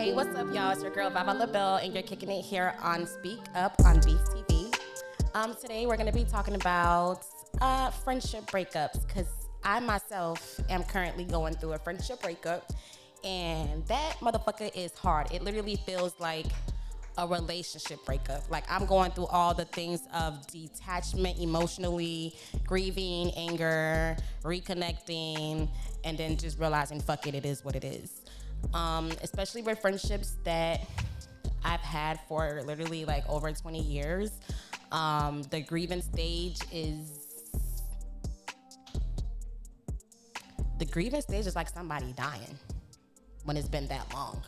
Hey, what's up, y'all? It's your girl Baba LaBelle, and you're kicking it here on Speak Up on Beef TV. Today we're gonna be talking about friendship breakups, because I myself am currently going through a friendship breakup, and that motherfucker is hard. It literally feels like a relationship breakup. Like, I'm going through all the things of detachment emotionally, grieving, anger, reconnecting, and then just realizing, fuck it, it is what it is. Especially with friendships that I've had for literally like over 20 years. The grieving stage is like somebody dying when it's been that long.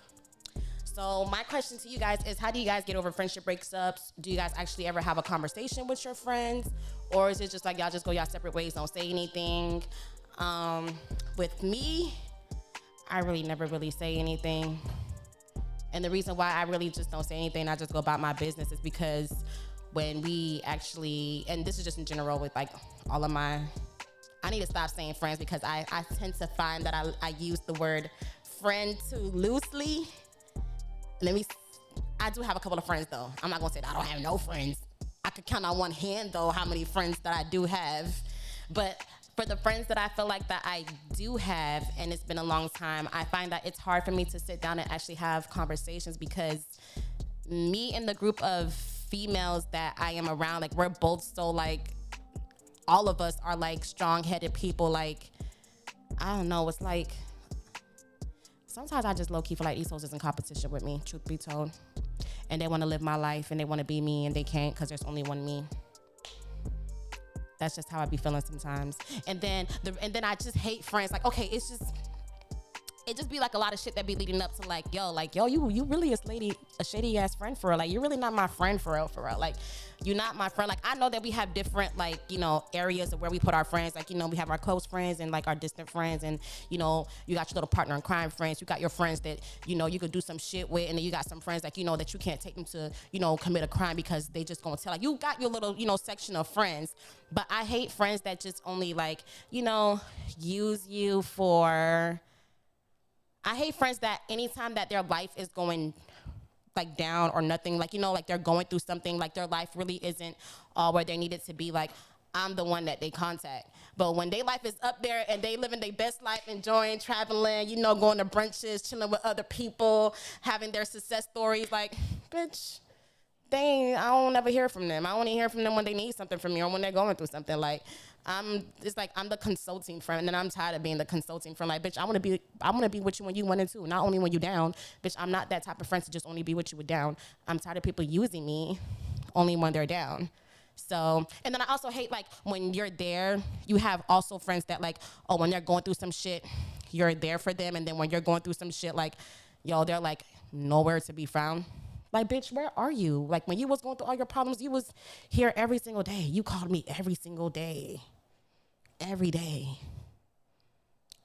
So my question to you guys is, how do you guys get over friendship breakups? Do you guys actually ever have a conversation with your friends? Or is it just like y'all just go y'all separate ways, don't say anything? With me, I really never really say anything. And the reason why I really just don't say anything, I just go about my business, is because when we actually, and this is just in general with like all of my, I need to stop saying friends, because I tend to find that I use the word friend too loosely. I do have a couple of friends though. I'm not gonna say that I don't have no friends. I could count on one hand though how many friends that I do have. But for the friends that I feel like that I do have, and it's been a long time, I find that it's hard for me to sit down and actually have conversations, because me and the group of females that I am around, like, we're both so like, all of us are like strong-headed people. Like, I don't know, it's like, sometimes I just low-key feel like these hoes is in competition with me, truth be told. And they want to live my life and they want to be me, and they can't because there's only one me. That's just how I be feeling sometimes. And then I just hate friends. Like, okay, it just be like a lot of shit that be leading up to like, yo, you really a shady ass friend for real. Like, you're really not my friend for real. Like, you're not my friend. Like, I know that we have different, like, you know, areas of where we put our friends. Like, you know, we have our close friends and like our distant friends, and, you know, you got your little partner in crime friends. You got your friends that, you know, you could do some shit with, and then you got some friends like, you know, that you can't take them to, you know, commit a crime because they just gonna tell. Like, you got your little, you know, section of friends. But I hate friends that just only like, you know, use you for. I hate friends that anytime that their life is going like down or nothing, like, you know, like they're going through something, like their life really isn't all where they need it to be, like, I'm the one that they contact. But when their life is up there and they living their best life, enjoying, traveling, you know, going to brunches, chilling with other people, having their success stories, like, bitch, I don't ever hear from them. I only hear from them when they need something from me or when they're going through something. Like, it's like I'm the consulting friend, and I'm tired of being the consulting friend. Like, bitch, I want to be with you when you winning too, not only when you down. Bitch, I'm not that type of friend to just only be with you when down. I'm tired of people using me only when they're down. So, and then I also hate, like, when you're there, you have also friends that, like, oh, when they're going through some shit, you're there for them, and then when you're going through some shit, like, yo, they're like nowhere to be found. Like, bitch, where are you? Like, when you was going through all your problems, you was here every single day. You called me every single day. Every day.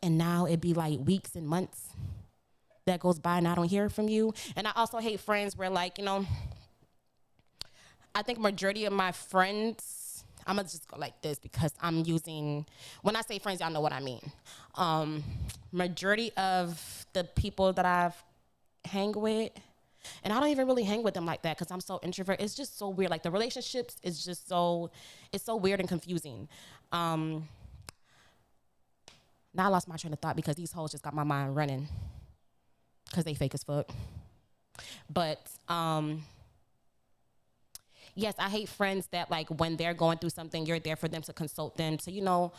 And now it be like weeks and months that goes by and I don't hear from you. And I also hate friends where, like, you know, I think majority of my friends, I'm going to just go like this because I'm using, when I say friends, y'all know what I mean. Majority of the people that I've hang with, and I don't even really hang with them like that because I'm so introvert. It's just so weird. Like, the relationships is just so, it's so weird and confusing. Now I lost my train of thought because these hoes just got my mind running because they fake as fuck. But yes, I hate friends that, like, when they're going through something, you're there for them to consult them, to, you know,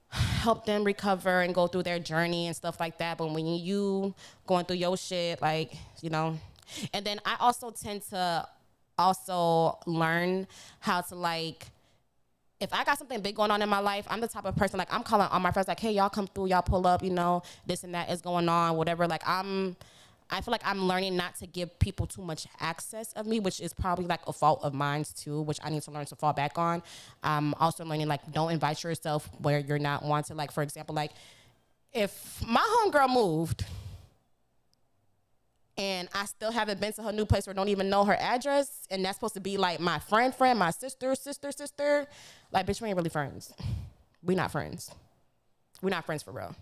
help them recover and go through their journey and stuff like that. But when you going through your shit, like, you know. And then I also tend to also learn how to, like, if I got something big going on in my life, I'm the type of person, like, I'm calling all my friends, like, hey, y'all come through, y'all pull up, you know, this and that is going on, whatever. Like, I feel like I'm learning not to give people too much access of me, which is probably like a fault of mine too, which I need to learn to fall back on. I'm also learning, like, don't invite yourself where you're not wanted. Like, for example, like, if my homegirl moved and I still haven't been to her new place or don't even know her address, and that's supposed to be like my friend, my sister, like, bitch, we ain't really friends. We not friends. We're not friends for real.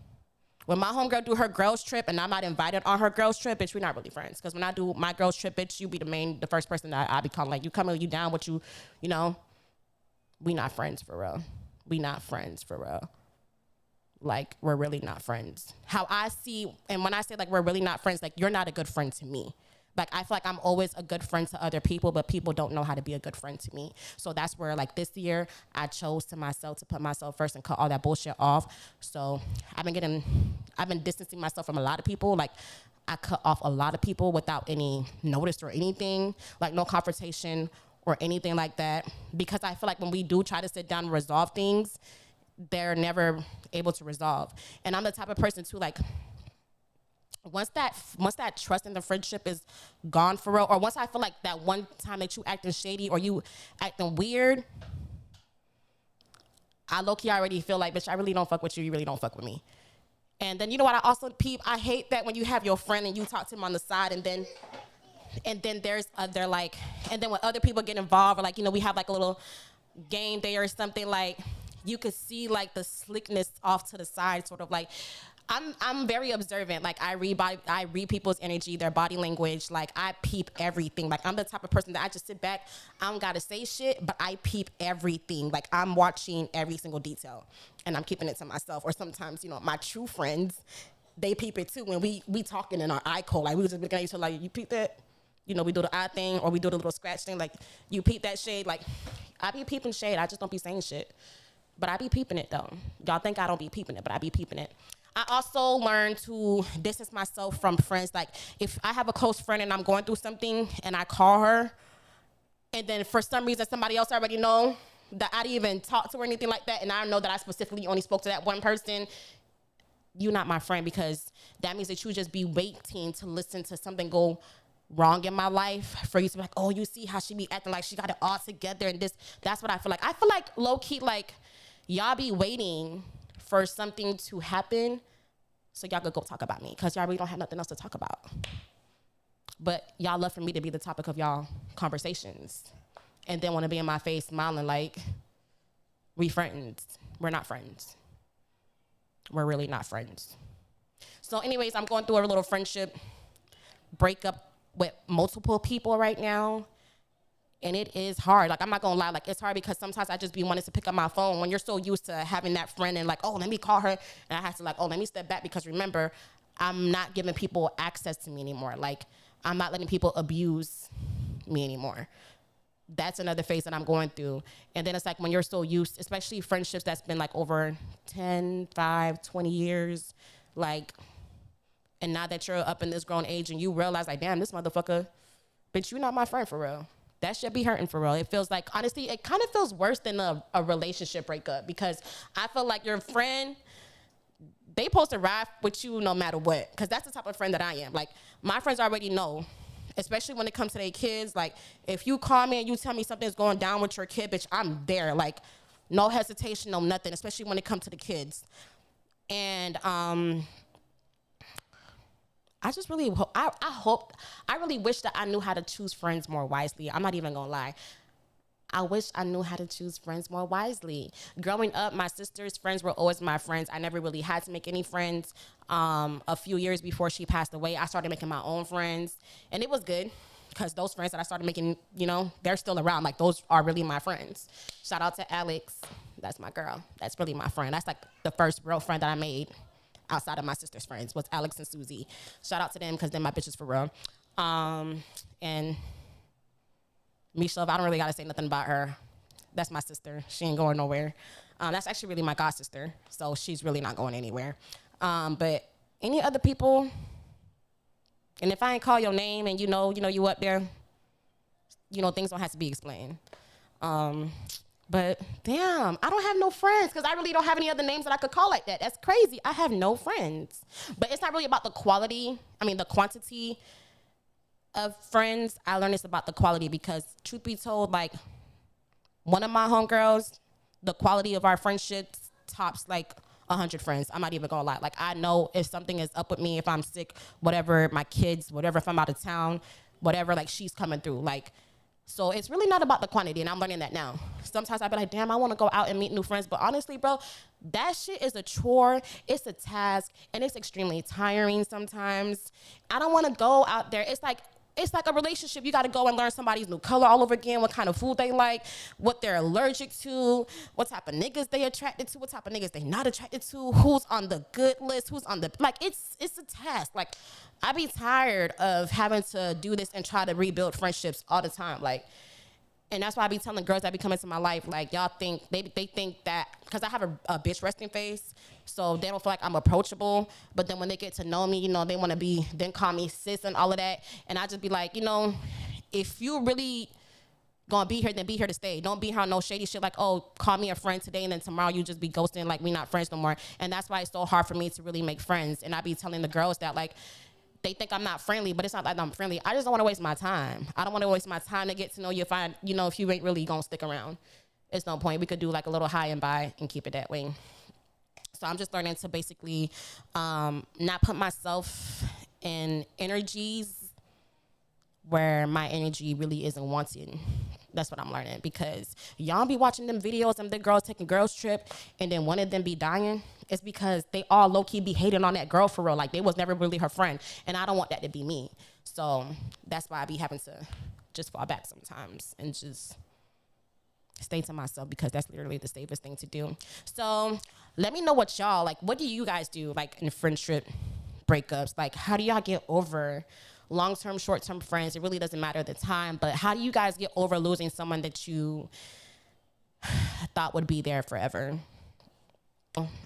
When my homegirl do her girls trip and I'm not invited on her girls trip, bitch, we not really friends. Because when I do my girls trip, bitch, you be the first person that I be calling. Like, you coming, you down, what you know? We not friends for real. We not friends for real. Like, we're really not friends. How I see, and when I say like we're really not friends, like you're not a good friend to me. Like, I feel like I'm always a good friend to other people, but people don't know how to be a good friend to me. So that's where, like, this year, I chose to put myself first and cut all that bullshit off. So I've been distancing myself from a lot of people. Like, I cut off a lot of people without any notice or anything, like no confrontation or anything like that. Because I feel like when we do try to sit down and resolve things, they're never able to resolve. And I'm the type of person too, like, once that trust in the friendship is gone for real, or once I feel like that one time that you acting shady or you acting weird, I low-key already feel like, bitch, I really don't fuck with you, you really don't fuck with me. And then you know what I also peep? I hate that when you have your friend and you talk to him on the side and then there's other like, and then when other people get involved, or like, you know, we have like a little game day or something, like you could see like the slickness off to the side, sort of like, I'm very observant. Like, I read people's energy, their body language. Like, I peep everything. Like, I'm the type of person that I just sit back. I don't gotta say shit, but I peep everything. Like, I'm watching every single detail, and I'm keeping it to myself. Or sometimes, you know, my true friends, they peep it too. When we talking in our eye code, like we just looking at each other, like, you peep that? You know, we do the eye thing, or we do the little scratch thing. Like, you peep that shade. Like, I be peeping shade. I just don't be saying shit, but I be peeping it though. Y'all think I don't be peeping it, but I be peeping it. I also learned to distance myself from friends. Like, if I have a close friend and I'm going through something and I call her, and then for some reason somebody else already know that I didn't even talk to her or anything like that, and I know that I specifically only spoke to that one person, you're not my friend, because that means that you just be waiting to listen to something go wrong in my life for you to be like, oh, you see how she be acting like she got it all together and this. That's what I feel like. I feel like low-key, like, y'all be waiting for something to happen so y'all could go talk about me, because y'all really don't have nothing else to talk about. But y'all love for me to be the topic of y'all conversations, and then want to be in my face smiling like, we friends. We're not friends. We're really not friends. So anyways, I'm going through a little friendship breakup with multiple people right now. And it is hard. Like, I'm not gonna lie, like, it's hard because sometimes I just be wanting to pick up my phone when you're so used to having that friend and like, oh, let me call her. And I have to like, oh, let me step back, because remember, I'm not giving people access to me anymore. Like, I'm not letting people abuse me anymore. That's another phase that I'm going through. And then it's like when you're so used, especially friendships that's been like over 10, 5, 20 years, like, and now that you're up in this grown age and you realize like, damn, this motherfucker, bitch, you're not my friend for real. That should be hurting for real. It feels like, honestly, it kind of feels worse than a relationship breakup, because I feel like your friend, they supposed to ride with you no matter what, because that's the type of friend that I am. Like, my friends already know, especially when it comes to their kids. Like, if you call me and you tell me something's going down with your kid, bitch, I'm there. Like, no hesitation, no nothing, especially when it comes to the kids. And I just really hope, I really wish that I knew how to choose friends more wisely. I'm not even gonna lie. I wish I knew how to choose friends more wisely. Growing up, my sister's friends were always my friends. I never really had to make any friends. A few years before she passed away, I started making my own friends, and it was good, because those friends that I started making, you know, they're still around. Like, those are really my friends. Shout out to Alex. That's my girl. That's really my friend. That's like the first real friend that I made outside of my sister's friends, was Alex and Susie. Shout out to them, because they're my bitches for real. And Misha, I don't really gotta say nothing about her. That's my sister. She ain't going nowhere. That's actually really my god sister, so she's really not going anywhere. But any other people, and if I ain't call your name and you know you up there, you know, things don't have to be explained. But damn, I don't have no friends, because I really don't have any other names that I could call like that. That's crazy. I have no friends. But it's not really about the quantity of friends. I learned it's about the quality, because truth be told, like, one of my homegirls, the quality of our friendships tops like 100 friends. I'm not even gonna lie. Like, I know if something is up with me, if I'm sick, whatever, my kids, whatever, if I'm out of town, whatever, like, she's coming through. Like, so it's really not about the quantity, and I'm learning that now. Sometimes I be like, damn, I want to go out and meet new friends, but honestly, bro, that shit is a chore, it's a task, and it's extremely tiring sometimes. I don't want to go out there. It's like a relationship. You got to go and learn somebody's new color all over again, what kind of food they like, what they're allergic to, what type of niggas they attracted to, what type of niggas they not attracted to, who's on the good list, who's on the, like, it's a task. Like, I be tired of having to do this and try to rebuild friendships all the time. Like, and that's why I be telling girls that be coming to my life, like, y'all think, they think that, because I have a bitch resting face, so they don't feel like I'm approachable. But then when they get to know me, you know, they want to then call me sis and all of that. And I just be like, you know, if you really gonna be here, then be here to stay. Don't be here on no shady shit like, oh, call me a friend today, and then tomorrow you just be ghosting like we not friends no more. And that's why it's so hard for me to really make friends. And I be telling the girls that, like, they think I'm not friendly, but it's not like I'm friendly. I just don't want to waste my time. I don't want to waste my time to get to know you if you ain't really gonna stick around. It's no point. We could do like a little high and by and keep it that way. So I'm just learning to basically not put myself in energies where my energy really isn't wanted. That's what I'm learning, because y'all be watching them videos of the girls taking girls trip and then one of them be dying. It's because they all low-key be hating on that girl for real. Like, they was never really her friend, and I don't want that to be me. So that's why I be having to just fall back sometimes and just stay to myself, because that's literally the safest thing to do. So let me know what y'all, like, what do you guys do, like, in friendship breakups? Like, how do y'all get over long-term, short-term friends? It really doesn't matter the time, but how do you guys get over losing someone that you thought would be there forever?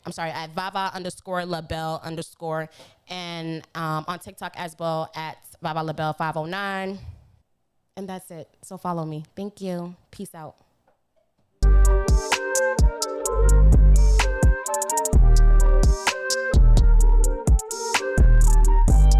I'm sorry, at Vava_LaBelle_, and on TikTok as well at VavaLaBelle509. And that's it. So follow me. Thank you. Peace out.